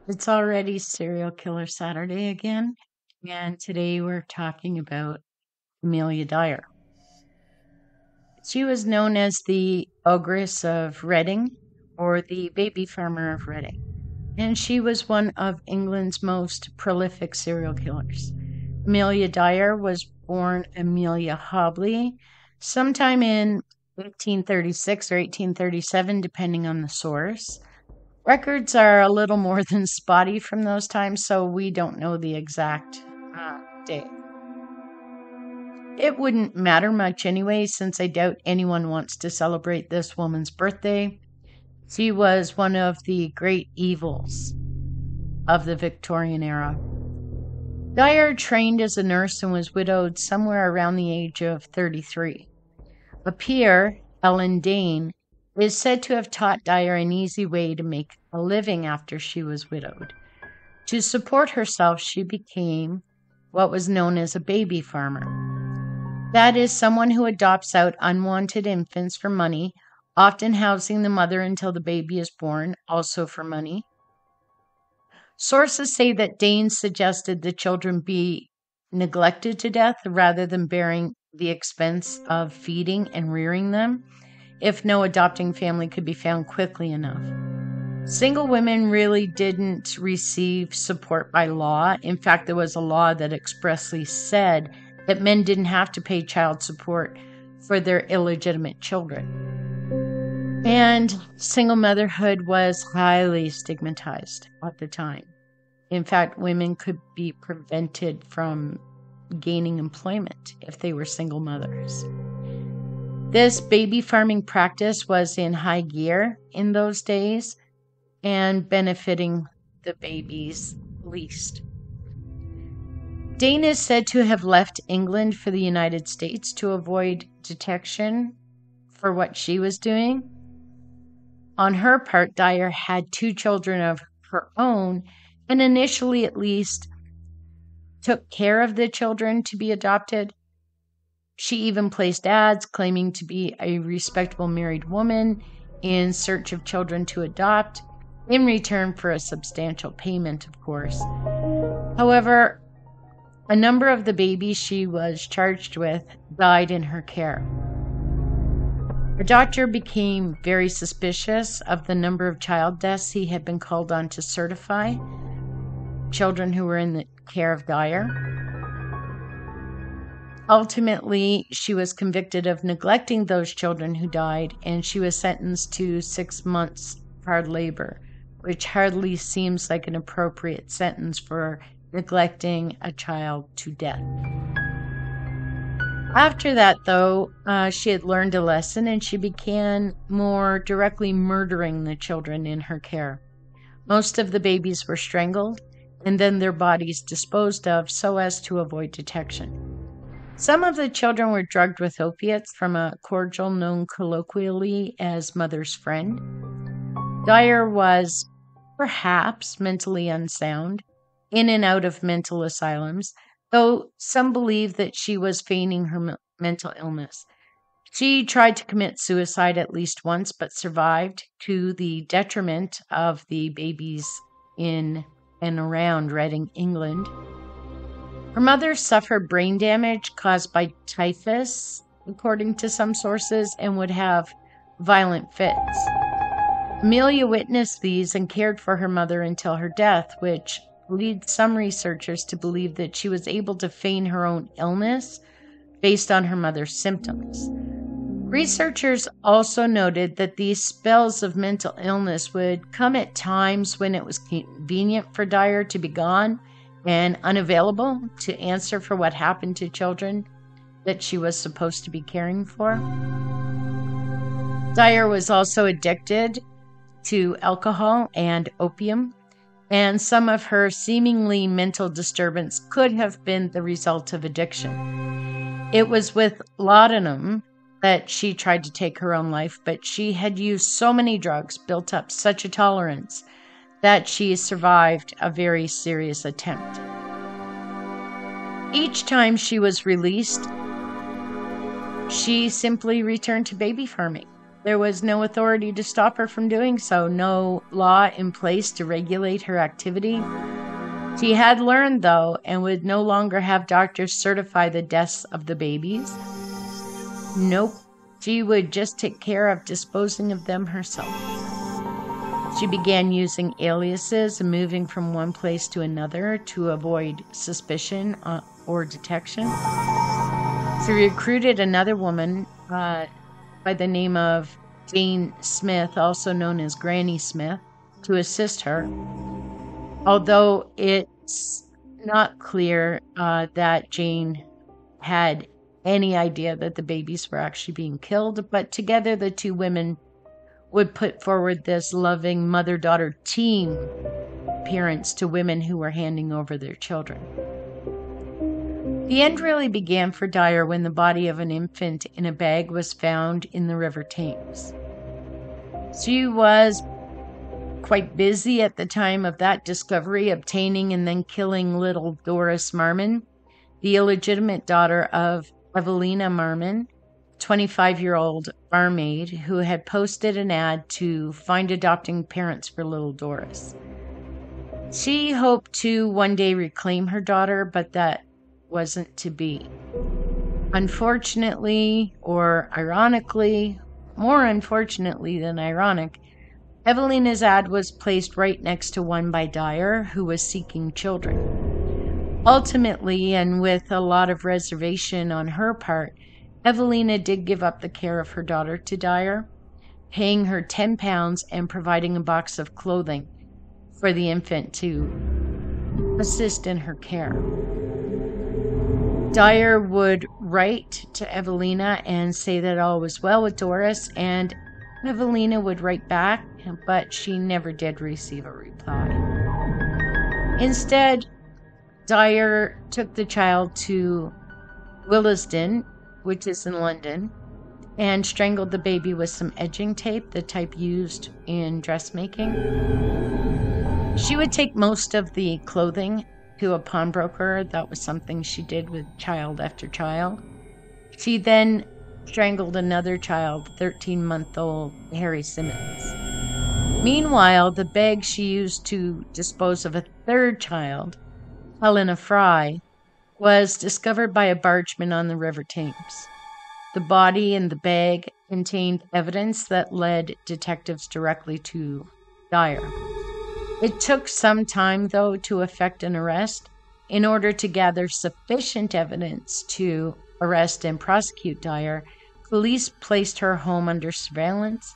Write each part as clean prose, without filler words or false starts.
It's already Serial Killer Saturday again, and today we're talking about Amelia Dyer. She was known as the Ogress of Reading or the Baby Farmer of Reading, and she was one of England's most prolific serial killers. Amelia Dyer was born Amelia Hobley sometime in 1836 or 1837, depending on the source. Records are a little more than spotty from those times, so we don't know the exact date. It wouldn't matter much anyway, since I doubt anyone wants to celebrate this woman's birthday. She was one of the great evils of the Victorian era. Dyer trained as a nurse and was widowed somewhere around the age of 33. A peer, Ellen Dane, is said to have taught Dyer an easy way to make a living after she was widowed. To support herself, she became what was known as a baby farmer. That is someone who adopts out unwanted infants for money, often housing the mother until the baby is born, also for money. Sources say that Dane suggested the children be neglected to death rather than bearing the expense of feeding and rearing them, if no adopting family could be found quickly enough. Single women really didn't receive support by law. In fact, there was a law that expressly said that men didn't have to pay child support for their illegitimate children. And single motherhood was highly stigmatized at the time. In fact, women could be prevented from gaining employment if they were single mothers. This baby farming practice was in high gear in those days and benefiting the babies least. Dane is said to have left England for the United States to avoid detection for what she was doing. On her part, Dyer had 2 children of her own, and initially at least took care of the children to be adopted. She even placed ads claiming to be a respectable married woman in search of children to adopt, in return for a substantial payment, of course. However, a number of the babies she was charged with died in her care. Her doctor became very suspicious of the number of child deaths he had been called on to certify, children who were in the care of Dyer. Ultimately, she was convicted of neglecting those children who died, and she was sentenced to 6 months hard labor, which hardly seems like an appropriate sentence for neglecting a child to death. After that, though, she had learned a lesson, and she began more directly murdering the children in her care. Most of the babies were strangled, and then their bodies disposed of so as to avoid detection. Some of the children were drugged with opiates from a cordial known colloquially as Mother's Friend. Dyer was perhaps mentally unsound, in and out of mental asylums, though some believe that she was feigning her mental illness. She tried to commit suicide at least once, but survived, to the detriment of the babies in and around Reading, England. Her mother suffered brain damage caused by typhus, according to some sources, and would have violent fits. Amelia witnessed these and cared for her mother until her death, which leads some researchers to believe that she was able to feign her own illness based on her mother's symptoms. Researchers also noted that these spells of mental illness would come at times when it was convenient for Dyer to be gone and unavailable to answer for what happened to children that she was supposed to be caring for. Dyer was also addicted to alcohol and opium, and some of her seemingly mental disturbance could have been the result of addiction. It was with laudanum that she tried to take her own life, but she had used so many drugs, built up such a tolerance, that she survived a very serious attempt. Each time she was released, she simply returned to baby farming. There was no authority to stop her from doing so, no law in place to regulate her activity. She had learned, though, and would no longer have doctors certify the deaths of the babies. Nope, she would just take care of disposing of them herself. She began using aliases and moving from one place to another to avoid suspicion or detection. She recruited another woman by the name of Jane Smith, also known as Granny Smith, to assist her. Although it's not clear that Jane had any idea that the babies were actually being killed, but together the two women would put forward this loving mother-daughter team appearance to women who were handing over their children. The end really began for Dyer when the body of an infant in a bag was found in the River Thames. She was quite busy at the time of that discovery, obtaining and then killing little Doris Marmon, the illegitimate daughter of Evelina Marmon, 25-year-old barmaid who had posted an ad to find adopting parents for little Doris. She hoped to one day reclaim her daughter, but that wasn't to be. Unfortunately, or ironically, more unfortunately than ironic, Evelina's ad was placed right next to one by Dyer, who was seeking children. Ultimately, and with a lot of reservation on her part, Evelina did give up the care of her daughter to Dyer, paying her £10 and providing a box of clothing for the infant to assist in her care. Dyer would write to Evelina and say that all was well with Doris, and Evelina would write back, but she never did receive a reply. Instead, Dyer took the child to Willesden, which is in London, and strangled the baby with some edging tape, the type used in dressmaking. She would take most of the clothing to a pawnbroker. That was something she did with child after child. She then strangled another child, 13-month-old Harry Simmons. Meanwhile, the bag she used to dispose of a third child, Helena Fry, was discovered by a bargeman on the River Thames. The body and the bag contained evidence that led detectives directly to Dyer. It took some time, though, to effect an arrest. In order to gather sufficient evidence to arrest and prosecute Dyer, police placed her home under surveillance,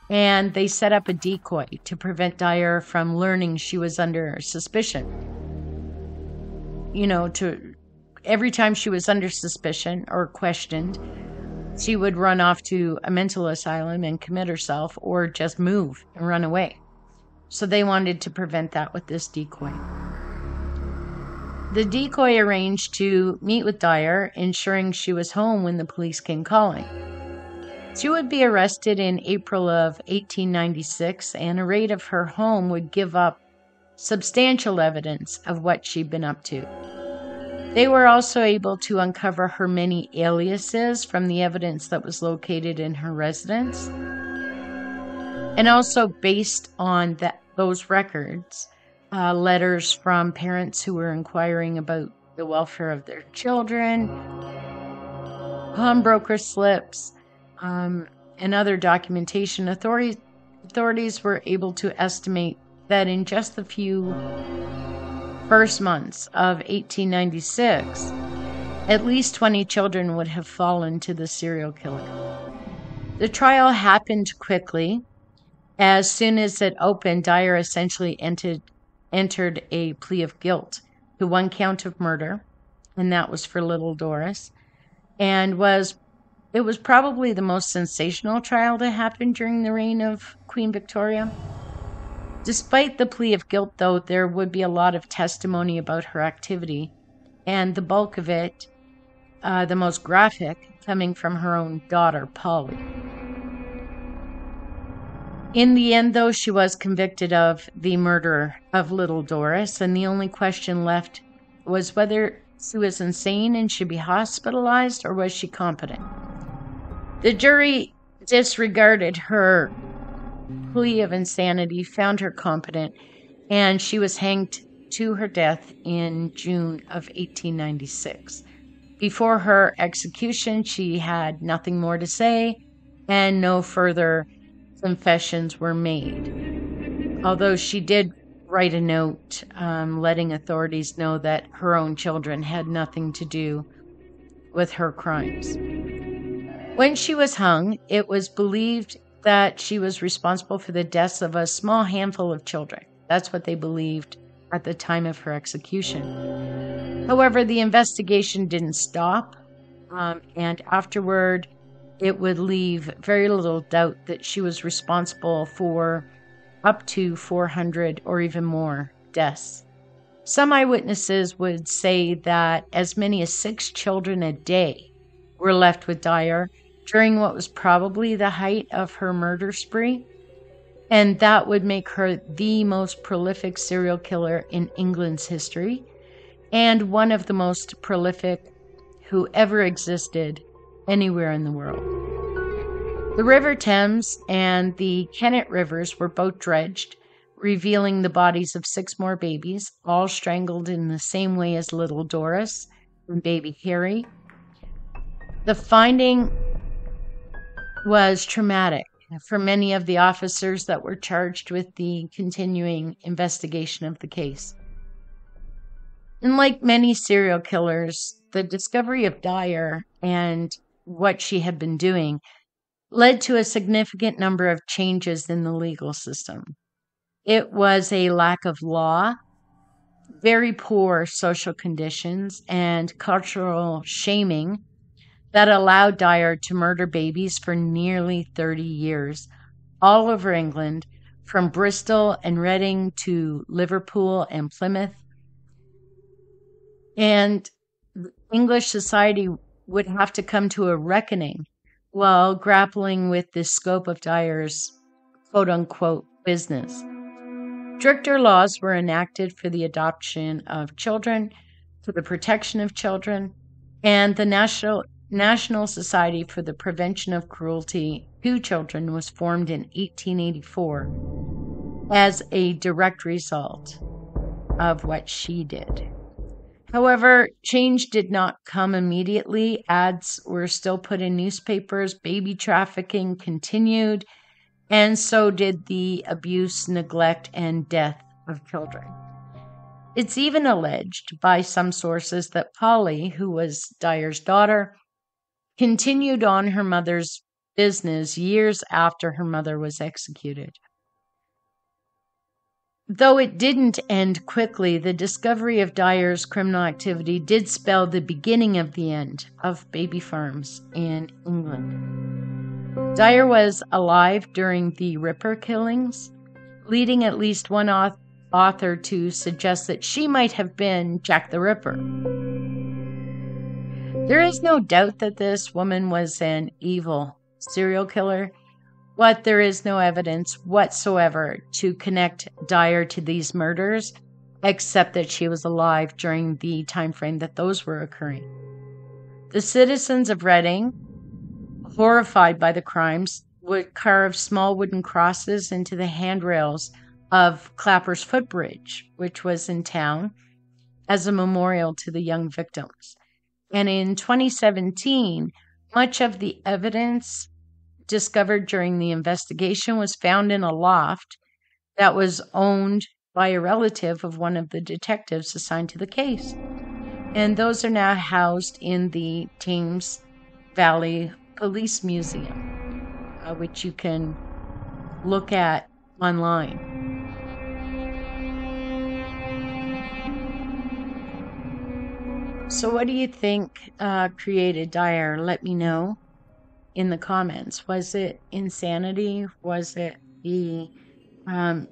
and they set up a decoy to prevent Dyer from learning she was under suspicion. Every time she was under suspicion or questioned, she would run off to a mental asylum and commit herself, or just move and run away. So they wanted to prevent that with this decoy. The decoy arranged to meet with Dyer, ensuring she was home when the police came calling. She would be arrested in April of 1896, and a raid of her home would give up substantial evidence of what she'd been up to. They were also able to uncover her many aliases from the evidence that was located in her residence. And also, based on those records, letters from parents who were inquiring about the welfare of their children, pawnbroker slips, and other documentation, authorities were able to estimate that in just the few first months of 1896, at least 20 children would have fallen to the serial killer. The trial happened quickly. As soon as it opened, Dyer essentially entered a plea of guilt to one count of murder, and that was for little Doris, and it was probably the most sensational trial to happen during the reign of Queen Victoria. Despite the plea of guilt, though, there would be a lot of testimony about her activity, and the bulk of it, the most graphic, coming from her own daughter, Polly. In the end, though, she was convicted of the murder of little Doris, and the only question left was whether she was insane and should be hospitalized, or was she competent. The jury disregarded her plea of insanity, found her competent, and she was hanged to her death in June of 1896. Before her execution, she had nothing more to say, and no further confessions were made. Although she did write a note letting authorities know that her own children had nothing to do with her crimes. When she was hung, it was believed that she was responsible for the deaths of a small handful of children. That's what they believed at the time of her execution. However, the investigation didn't stop, and afterward, it would leave very little doubt that she was responsible for up to 400 or even more deaths. Some eyewitnesses would say that as many as 6 children a day were left with Dyer during what was probably the height of her murder spree, and that would make her the most prolific serial killer in England's history, and one of the most prolific who ever existed anywhere in the world. The River Thames and the Kennet rivers were both dredged, revealing the bodies of 6 more babies, all strangled in the same way as little Doris and baby Harry. The finding was traumatic for many of the officers that were charged with the continuing investigation of the case. And like many serial killers, the discovery of Dyer and what she had been doing led to a significant number of changes in the legal system. It was a lack of law, very poor social conditions, and cultural shaming that allowed Dyer to murder babies for nearly 30 years, all over England, from Bristol and Reading to Liverpool and Plymouth. And English society would have to come to a reckoning while grappling with the scope of Dyer's quote-unquote business. Stricter laws were enacted for the adoption of children, for the protection of children, and the National Society for the Prevention of Cruelty to Children was formed in 1884 as a direct result of what she did. However, change did not come immediately. Ads were still put in newspapers, baby trafficking continued, and so did the abuse, neglect, and death of children. It's even alleged by some sources that Polly, who was Dyer's daughter, continued on her mother's business years after her mother was executed. Though it didn't end quickly, the discovery of Dyer's criminal activity did spell the beginning of the end of baby farms in England. Dyer was alive during the Ripper killings, leading at least one author to suggest that she might have been Jack the Ripper. There is no doubt that this woman was an evil serial killer, but there is no evidence whatsoever to connect Dyer to these murders, except that she was alive during the time frame that those were occurring. The citizens of Reading, horrified by the crimes, would carve small wooden crosses into the handrails of Clapper's Footbridge, which was in town, as a memorial to the young victims. And in 2017, much of the evidence discovered during the investigation was found in a loft that was owned by a relative of one of the detectives assigned to the case. And those are now housed in the Thames Valley Police Museum, which you can look at online. So what do you think created Dyer? Let me know in the comments. Was it insanity? Was it the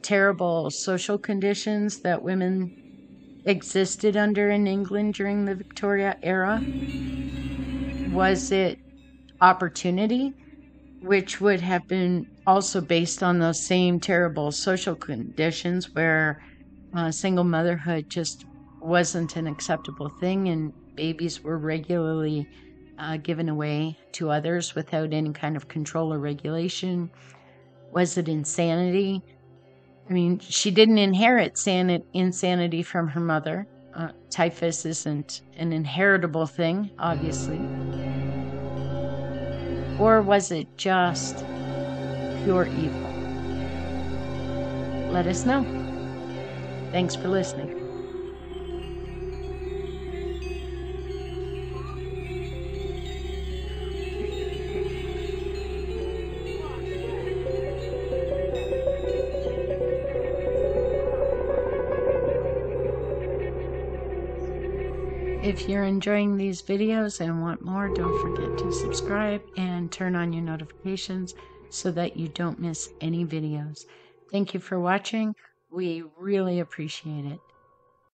terrible social conditions that women existed under in England during the Victoria era? Was it opportunity, which would have been also based on those same terrible social conditions where single motherhood just wasn't an acceptable thing and babies were regularly given away to others without any kind of control or regulation? Was it insanity? I mean, she didn't inherit insanity from her mother. Typhus isn't an inheritable thing, obviously. Or was it just pure evil? Let us know. Thanks for listening. If you're enjoying these videos and want more, don't forget to subscribe and turn on your notifications so that you don't miss any videos. Thank you for watching. We really appreciate it.